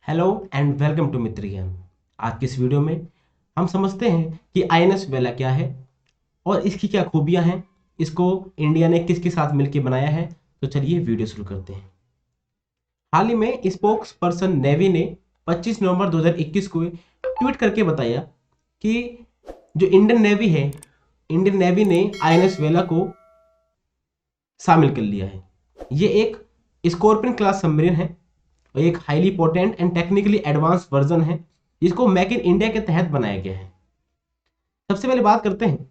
Hello and welcome to मित्र ज्ञान। आज की इस वीडियो में हम समझते हैं कि आईएनएस वेला क्या है और इसकी क्या खूबियां हैं। इसको इंडिया ने किसके साथ मिलकर बनाया है। तो चलिए वीडियो शुरू करते हैं। हाल ही में स्पोक्स पर्सन नेवी ने 25 नवंबर 2021 को ट्वीट करके बताया कि जो इंडियन नेवी है, इंडियन नेवी ने आईएनएस वेला को शामिल कर लिया है। ये एक स्कॉर्पियन क्लास सबमरीन है और एक highly potent and technically advance version है जिसको मेक इन इंडिया के तहत बनाया गया है। सबसे पहले बात करते हैं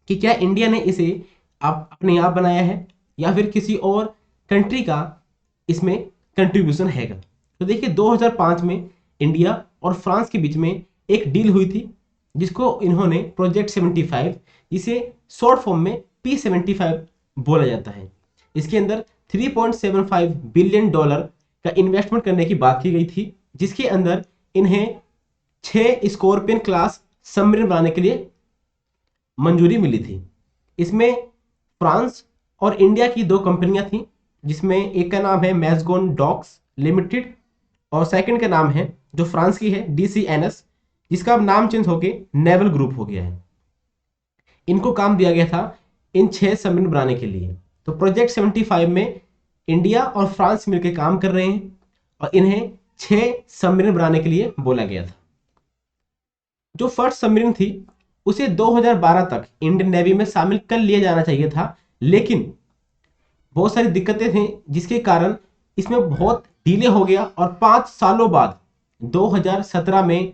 कि क्या इंडिया ने इसे आप अपने आप बनाया है या फिर किसी और कंट्री का इसमें कंट्रीब्यूशन हैगा। तो देखिए 2005 में इंडिया और फ्रांस के बीच में एक डील हुई थी जिसको इन्होंने प्रोजेक्ट 75, जिसे शॉर्ट फॉर्म में P75 बोला जाता है। इसके अंदर 3.75 बिलियन डॉलर का इन्वेस्टमेंट करने की बात की गई थी, जिसके अंदर इन्हें 6 स्कॉर्पियन क्लास सबमरीन बनाने के लिए मंजूरी मिली थी। इसमें फ्रांस और इंडिया की 2 कंपनियां थी, जिसमें एक का नाम है मैजगोन डॉक्स लिमिटेड और सेकंड का नाम है जो फ्रांस की है DCNS, जिसका अब नाम चेंज होके नेवल ग्रुप हो गया है। इनको काम दिया गया था इन 6 सबमरीन बनाने के लिए। तो प्रोजेक्ट 75 में इंडिया और फ्रांस मिलकर काम कर रहे हैं और इन्हें 6 सबमरीन बनाने के लिए बोला गया था। जो फर्स्ट सबमरीन थी उसे 2012 तक इंडियन नेवी में शामिल कर लिया जाना चाहिए था, लेकिन बहुत सारी दिक्कतें थी जिसके कारण इसमें बहुत डिले हो गया और 5 सालों बाद 2017 में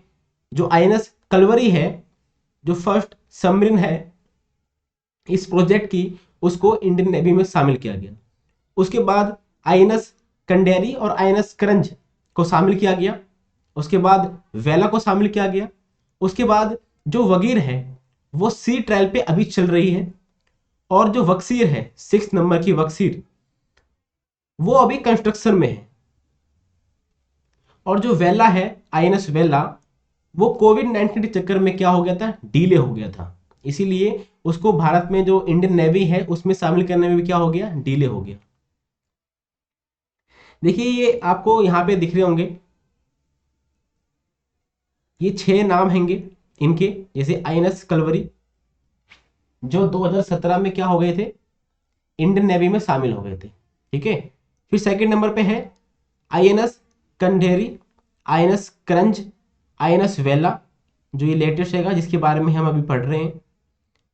जो INS कलवरी है, जो फर्स्ट सबमरीन है इस प्रोजेक्ट की, उसको इंडियन नेवी में शामिल किया गया। उसके बाद INS कंडेरी और INS करंज को शामिल किया गया। उसके बाद वेला को शामिल किया गया। उसके बाद जो वगीर है वो सी ट्रायल पे अभी चल रही है और जो वक्सीर है 6 नंबर की वक्सीर वो अभी कंस्ट्रक्शन में है। और जो वेला है INS वेला वो कोविड-19 के चक्कर में क्या हो गया था, डिले हो गया था। इसीलिए उसको भारत में जो इंडियन नेवी है उसमें शामिल करने में भी क्या हो गया, डिले हो गया। देखिए ये आपको यहां पे दिख रहे होंगे, ये 6 नाम हैंगे इनके। जैसे INS कलवरी जो 2017 में क्या हो गए थे, इंडियन नेवी में शामिल हो गए थे। ठीक है। फिर सेकंड नंबर पे है INS कंडेरी, INS करंज, INS वेला जो ये लेटेस्ट हैगा जिसके बारे में हम अभी पढ़ रहे हैं,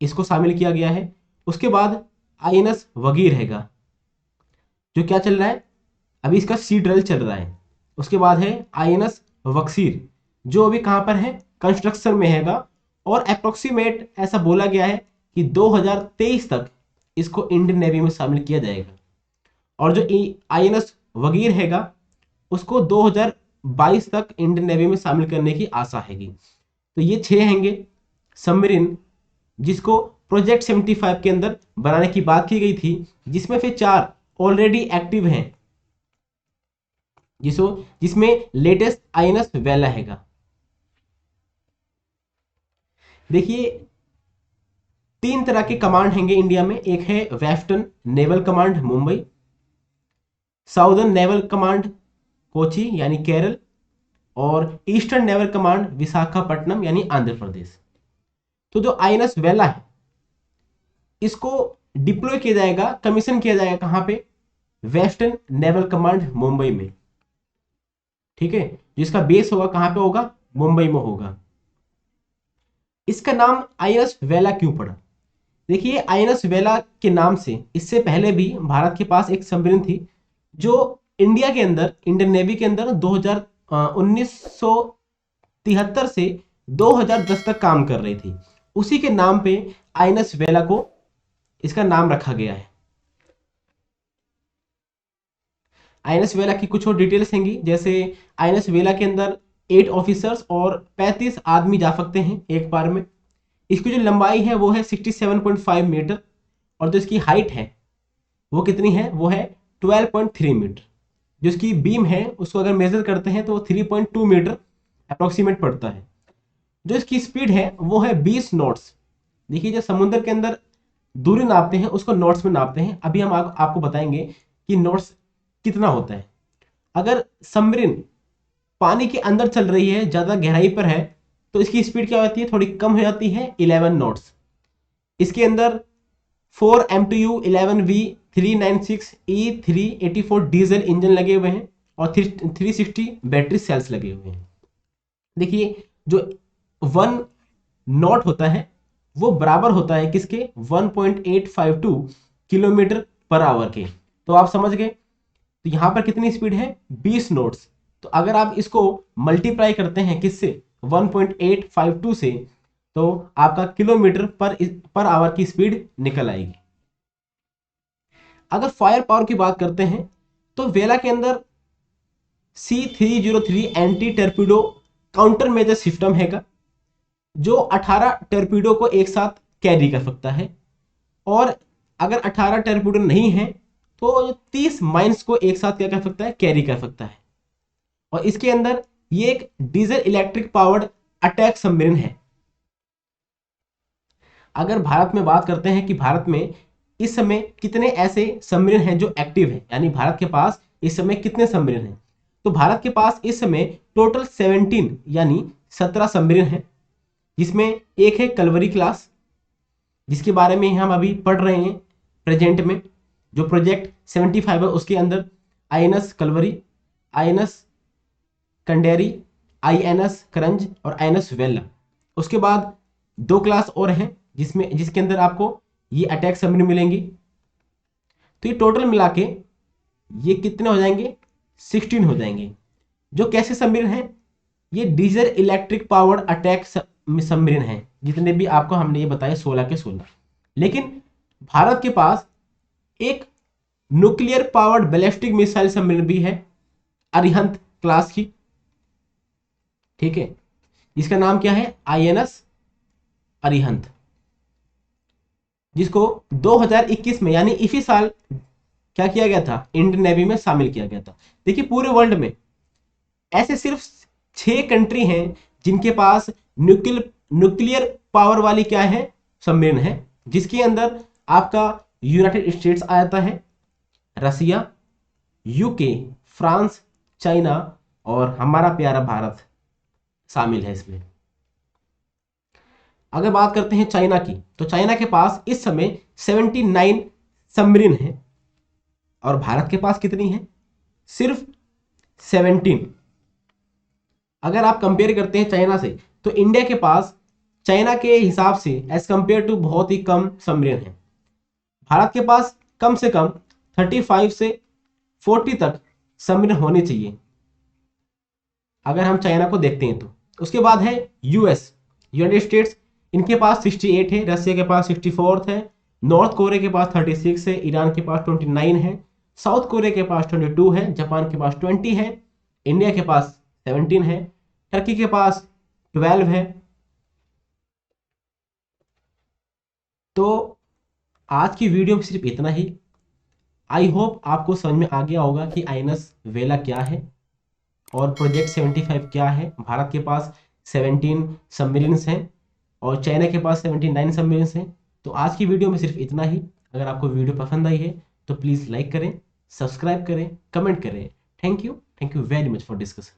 इसको शामिल किया गया है। उसके बाद INS वगीर हैगा जो क्या चल रहा है, अभी इसका सी ड्रिल चल रहा है। उसके बाद है INS वक्सीर जो अभी कहां पर है, कंस्ट्रक्शन में हैगा और अप्रोक्सीमेट ऐसा बोला गया है कि 2023 तक इसको इंडियन नेवी में शामिल किया जाएगा। और जो INS वगीर हैगा उसको 2022 तक इंडियन नेवी में शामिल करने की आशा हैगी। तो ये 6 हैंगे सबमरीन जिसको प्रोजेक्ट 75 के अंदर बनाने की बात की गई थी, जिसमें फिर 4 ऑलरेडी एक्टिव हैं, जिसमें लेटेस्ट INS वेला हैगा। देखिए 3 तरह के कमांड हैंगे इंडिया में। एक है western naval command Mumbai, southern naval command Kochi यानी केरल और ईस्टर्न नेवल कमांड विशाखापट्टनम यानी आंध्र प्रदेश। तो जो INS वेला है इसको डिप्लॉय किया जाएगा, कमीशन किया जाएगा कहां पे, वेस्टर्न नेवल कमांड मुंबई में। ठीक है। जिसका बेस होगा कहां पे होगा, मुंबई में होगा। इसका नाम INS वेला क्यों पड़ा। देखिए INS वेला के नाम से इससे पहले भी भारत के पास एक सबमरीन थी जो इंडिया के अंदर, इंडियन नेवी के अंदर 1973 से 2010 तक काम कर रही थी। उसी के नाम पे INS वेला को इसका नाम रखा गया है। INS वेला की कुछ और डिटेल्स हैंगी, जैसे INS वेला के अंदर 8 ऑफिसर्स और 35 आदमी जा सकते हैं एक बार में। इसकी जो लंबाई है वो है 67.5 मीटर और जो इसकी हाइट है वो कितनी है, वो है 12.3 मीटर। जो इसकी बीम है उसको अगर मेजर करते हैं तो वो 3.2 मीटर अप्रोक्सीमेट पड़ता है। जो इसकी स्पीड है वो है 20 नॉट्स। देखिए जो समुद्र के अंदर दूरी नापते हैं उसको नॉट्स में नापते हैं। अभी हम आपको बताएंगे कि नॉट्स कितना होता है। अगर सबमरीन पानी के अंदर चल रही है, ज़्यादा गहराई पर है, तो इसकी स्पीड क्या होती है, थोड़ी कम हो जाती है, 11 नॉट्स। इसके अंदर 4 MTU 11V 396E384 diesel engine लगे हुए हैं और 360 बैटरी सेल्स लगे हुए हैं। देखिए जो 1 नॉट होता है वो बराबर होता है किसके, 1.852 किलोमीटर पर आवर के। तो आप समझ गए, तो यहां पर कितनी स्पीड है, 20 नॉट्स। तो अगर आप इसको मल्टीप्लाई करते हैं किससे, 1.852 से, तो आपका किलोमीटर पर आवर की स्पीड निकल आएगी। अगर फायर पावर की बात करते हैं तो वेला के अंदर C303 anti torpedo counter measure system हैगा, जो 18 टर्पीडो को एक साथ कैरी कर सकता है। और अगर 18 टर्पीडो नहीं है तो 30 माइंस को एक साथ क्या कर सकता है, कैरी कर सकता है। और इसके अंदर ये एक diesel electric powered attack submarine है। अगर भारत में बात करते हैं कि भारत में इस समय कितने ऐसे सबमरीन हैं जो एक्टिव हैं, यानी भारत के पास इस समय कितने सबमरीन हैं, तो भारत के पास इस समय टोटल 17 यानी 17 सबमरीन हैं, जिसमें एक है कलवरी क्लास, जिसके बारे में हम अभी पढ़ रहे हैं प्रेजेंट में। जो प्रोजेक्ट 75 है उसके अंदर INS कलवरी, INS कंडेरी, INS करंज और INS वेला। उसके बाद 2 क्लास और हैं जिसके अंदर आपको ये अटैक सबमरीन मिलेंगी। तो ये टोटल मिला के ये कितने हो जाएंगे, 16 हो जाएंगे। जो कैसे सबमरीन हैं, ये diesel electric powered attack submarine हैं। जितने भी आपको हमने ये बताए 16 के 16। लेकिन भारत के पास एक nuclear powered ballistic missile submarine भी है, अरिहंत क्लास की, ठीक है। इसका नाम क्या है, INS अरिहंत, जिसको 2021 में यानी इसी साल क्या किया गया था, इंडियन नेवी में शामिल किया गया था। देखिए पूरे वर्ल्ड में ऐसे सिर्फ 6 कंट्री हैं जिनके पास न्यूक्लियर पावर वाली क्या है, सबमरीन है, जिसके अंदर आपका यूनाइटेड स्टेट्स आ जाता है, रसिया, UK, फ्रांस, चाइना और हमारा प्यारा भारत शामिल है इसमें। अगर बात करते हैं चाइना की, तो चाइना के पास इस समय 79 सबमरीन है और भारत के पास कितनी है, सिर्फ 17। अगर आप कंपेयर करते हैं चाइना से, तो इंडिया के पास चाइना के हिसाब से एज कंपेयर टू बहुत ही कम सबमरीन है। भारत के पास कम से कम 35 से 40 तक सबमरीन होने चाहिए अगर हम चाइना को देखते हैं तो। उसके बाद है यूनाइटेड स्टेट्स, इनके पास 68 है, रसिया के पास 64 है, नॉर्थ कोरिया के पास 36 है, ईरान के पास 29 है, साउथ कोरिया के पास 22 है, जापान के पास 20 है, इंडिया के पास 17 है, टर्की के पास 12 है। तो आज की वीडियो में सिर्फ इतना ही। आई होप आपको समझ में आ गया होगा कि INS वेला क्या है और प्रोजेक्ट 75 क्या है। भारत के पास 17 सबमरीन्स हैं और चाइना के पास 79 सबमरीन्स हैं। तो आज की वीडियो में सिर्फ इतना ही। अगर आपको वीडियो पसंद आई है तो प्लीज़ लाइक करें, सब्सक्राइब करें, कमेंट करें। Thank you very much for discussion.